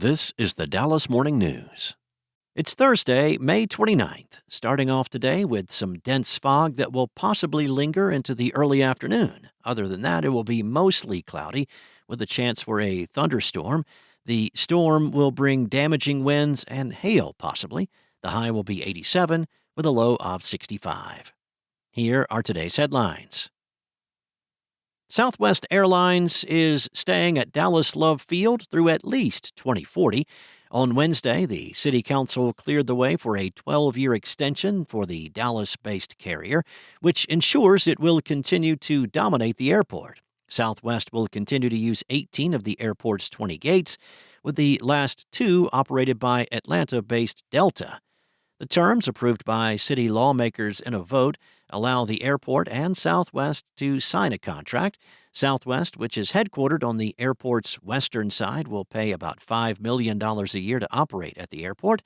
This is the Dallas Morning News. It's Thursday, May 29th, starting off today with some dense fog that will possibly linger into the early afternoon. Other than that, it will be mostly cloudy with a chance for a thunderstorm. The storm will bring damaging winds and hail, possibly. The high will be 87 with a low of 65. Here are today's headlines. Southwest Airlines is staying at Dallas Love Field through at least 2040. On Wednesday, the City Council cleared the way for a 12-year extension for the Dallas-based carrier, which ensures it will continue to dominate the airport. Southwest will continue to use 18 of the airport's 20 gates, with the last two operated by Atlanta-based Delta. The terms, approved by city lawmakers in a vote, allow the airport and Southwest to sign a contract. Southwest, which is headquartered on the airport's western side, will pay about $5 million a year to operate at the airport,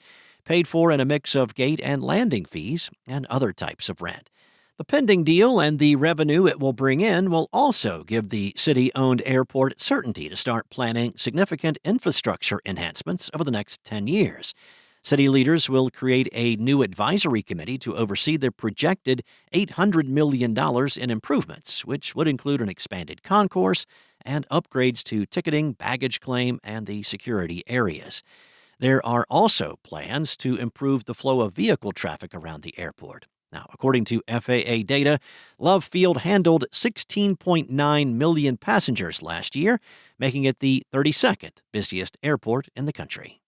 paid for in a mix of gate and landing fees and other types of rent. The pending deal and the revenue it will bring in will also give the city-owned airport certainty to start planning significant infrastructure enhancements over the next 10 years. City leaders will create a new advisory committee to oversee the projected $800 million in improvements, which would include an expanded concourse and upgrades to ticketing, baggage claim, and the security areas. There are also plans to improve the flow of vehicle traffic around the airport. Now, according to FAA data, Love Field handled 16.9 million passengers last year, making it the 32nd busiest airport in the country.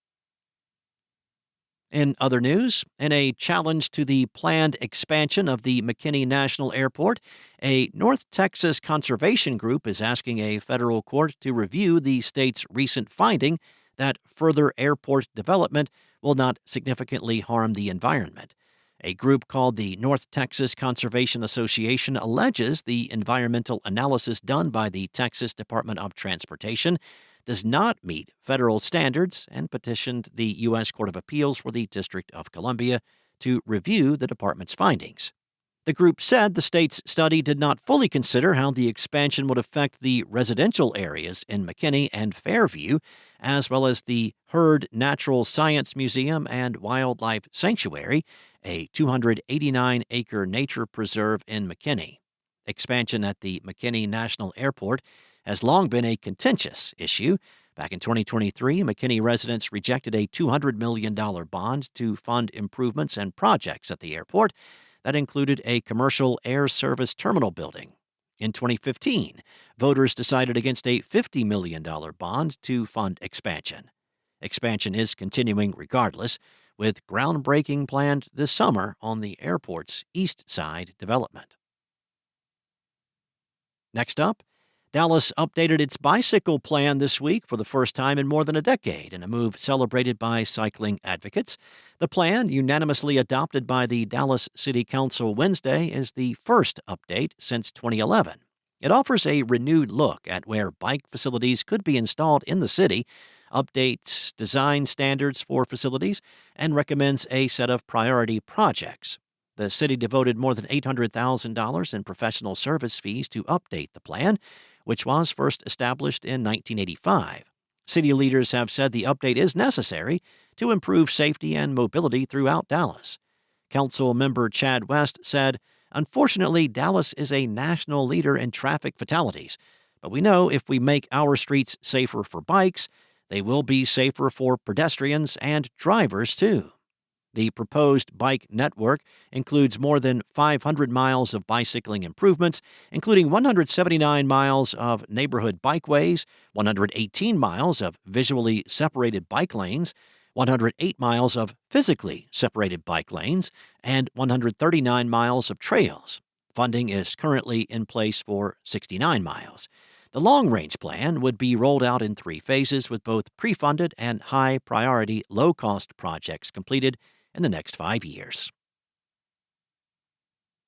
In other news, in a challenge to the planned expansion of the McKinney National Airport, a North Texas conservation group is asking a federal court to review the state's recent finding that further airport development will not significantly harm the environment. A group called the North Texas Conservation Association alleges the environmental analysis done by the Texas Department of Transportation does not meet federal standards and petitioned the U.S. Court of Appeals for the District of Columbia to review the department's findings. The group said the state's study did not fully consider how the expansion would affect the residential areas in McKinney and Fairview, as well as the Hurd Natural Science Museum and Wildlife Sanctuary, a 289-acre nature preserve in McKinney. Expansion at the McKinney National Airport has long been a contentious issue. Back in 2023, McKinney residents rejected a $200 million bond to fund improvements and projects at the airport that included a commercial air service terminal building. In 2015, voters decided against a $50 million bond to fund expansion. Expansion is continuing regardless, with groundbreaking planned this summer on the airport's east side development. Next up, Dallas updated its bicycle plan this week for the first time in more than a decade, in a move celebrated by cycling advocates. The plan, unanimously adopted by the Dallas City Council Wednesday, is the first update since 2011. It offers a renewed look at where bike facilities could be installed in the city, updates design standards for facilities, and recommends a set of priority projects. The city devoted more than $800,000 in professional service fees to update the plan, which was first established in 1985. City leaders have said the update is necessary to improve safety and mobility throughout Dallas. Council member Chad West said, "Unfortunately, Dallas is a national leader in traffic fatalities, but we know if we make our streets safer for bikes, they will be safer for pedestrians and drivers, too." The proposed bike network includes more than 500 miles of bicycling improvements, including 179 miles of neighborhood bikeways, 118 miles of visually separated bike lanes, 108 miles of physically separated bike lanes, and 139 miles of trails. Funding is currently in place for 69 miles. The long-range plan would be rolled out in 3 phases, with both pre-funded and high-priority, low-cost projects completed in the next 5 years.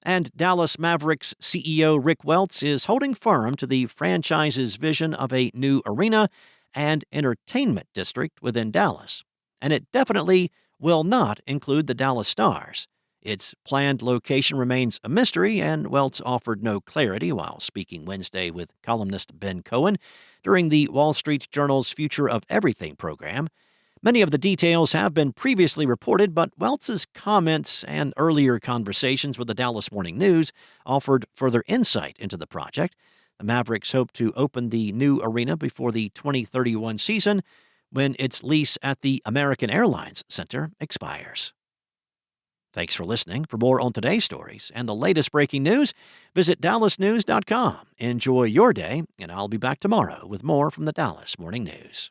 And Dallas Mavericks CEO Rick Welts is holding firm to the franchise's vision of a new arena and entertainment district within Dallas. And it definitely will not include the Dallas Stars. Its planned location remains a mystery, and Welts offered no clarity while speaking Wednesday with columnist Ben Cohen during the Wall Street Journal's Future of Everything program. Many of the details have been previously reported, but Welts's comments and earlier conversations with the Dallas Morning News offered further insight into the project. The Mavericks hope to open the new arena before the 2031 season, when its lease at the American Airlines Center expires. Thanks for listening. For more on today's stories and the latest breaking news, visit dallasnews.com. Enjoy your day, and I'll be back tomorrow with more from the Dallas Morning News.